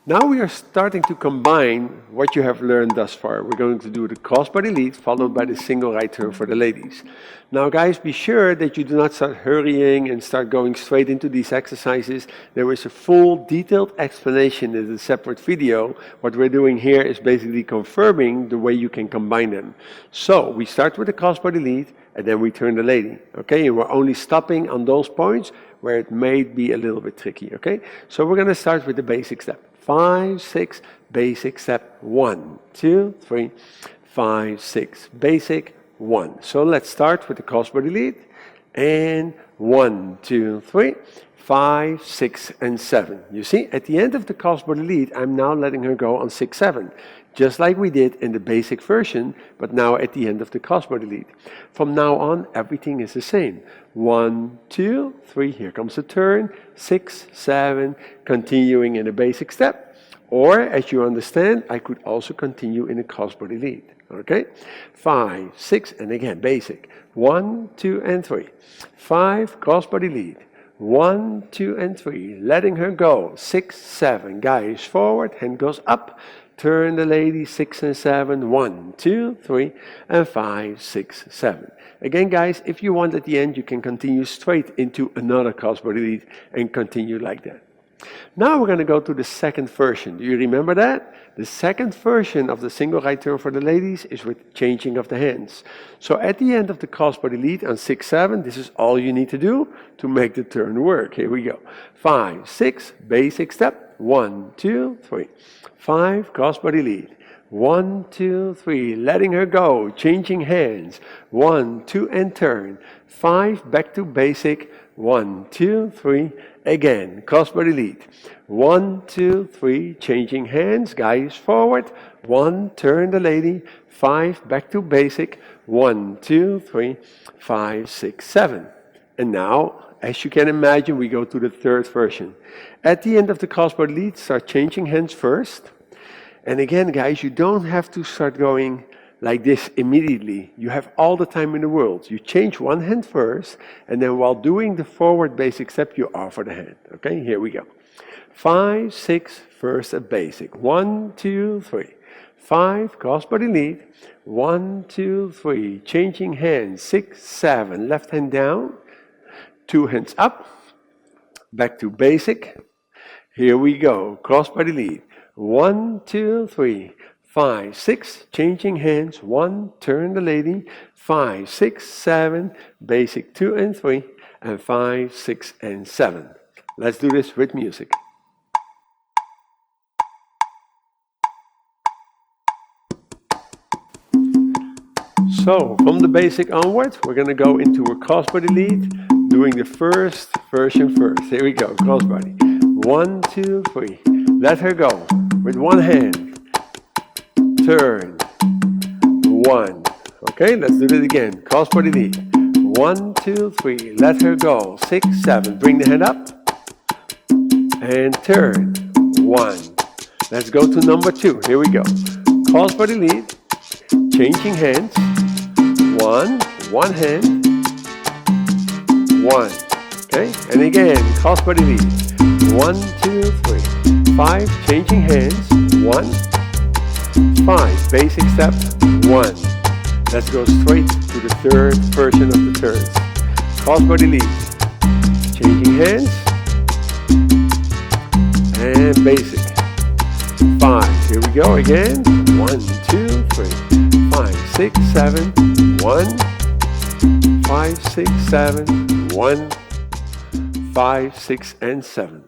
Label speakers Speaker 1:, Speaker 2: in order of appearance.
Speaker 1: Now we are starting to combine what you have learned thus far. We're going to do the crossbody lead followed by the single right turn for the ladies. Now guys, be sure that you do not start hurrying and start going straight into these exercises. There is a full detailed explanation in a separate video. What we're doing here is basically confirming the way you can combine them. So we start with the crossbody lead and then we turn the lady. Okay, and we're only stopping on those points where it may be a little bit tricky. Okay, so we're going to start with the basic step. 5, 6, basic step, 1, 2, 3, 5, 6, basic, 1. So let's start with the crossbody lead, and 1, 2, 3, 5, 6, and 7. You see, at the end of the crossbody lead, I'm now letting her go on 6, 7, just like we did in the basic version, but now at the end of the crossbody lead. From now on, everything is the same. 1, 2, 3, here comes the turn, 6, 7, continuing in a basic step. Or, as you understand, I could also continue in a crossbody lead. Okay? 5, 6, and again, basic. 1, 2, and 3. 5, crossbody lead. 1, 2, and 3, letting her go. 6, 7, guys forward, hand goes up. Turn the lady, 6 and 7, 1, 2, 3, and 5, 6, 7. Again, guys, if you want at the end, you can continue straight into another crossbody lead and continue like that. Now we're going to go to the second version. Do you remember that? The second version of the single right turn for the ladies is with changing of the hands. So at the end of the crossbody lead on 6, 7, this is all you need to do to make the turn work. Here we go. 5, 6, basic step. 1, 2, 3. 5, crossbody lead. 1, 2, 3, letting her go, changing hands. 1, 2, and turn. 5, back to basic. 1, 2, 3, again, crossbody lead. 1, 2, 3, changing hands, guys forward. 1, turn the lady. 5, back to basic. 1, 2, 3, 5, 6, 7. And now, as you can imagine, we go to the third version. At the end of the crossbody lead, start changing hands first. And again, guys, you don't have to start going like this immediately. You have all the time in the world. You change one hand first, and then while doing the forward basic step, you offer the hand. Okay, here we go. 5, 6, first a basic. 1, 2, 3. 5, crossbody lead. 1, 2, 3, changing hands. 6, 7, left hand down. 2 hands up. Back to basic. Here we go. Crossbody lead. 1, 2, 3, 5, 6, changing hands. 1, turn the lady. 5, 6, 7, basic 2 and 3, and 5, 6, and 7. Let's do this with music. So, from the basic onward, we're going to go into a crossbody lead, doing the first version first. Here we go, crossbody. 1, 2, 3. Let her go. With one hand. Turn. 1. Okay, let's do it again. Crossbody lead. 1, 2, 3. Let her go. 6, 7. Bring the hand up. And turn. 1. Let's go to number 2. Here we go. Crossbody lead. Changing hands. 1. One hand. 1. Okay, and again. Crossbody lead. 1, 2, 3. 5, changing hands. 1. 5, basic step. 1. Let's go straight to the third version of the turns. Crossbody lead. Changing hands. And basic. 5. Here we go again. 1, 2, 3. 5, 6, 7. 1. 5, 6, 7. 1. 5, 6, and 7.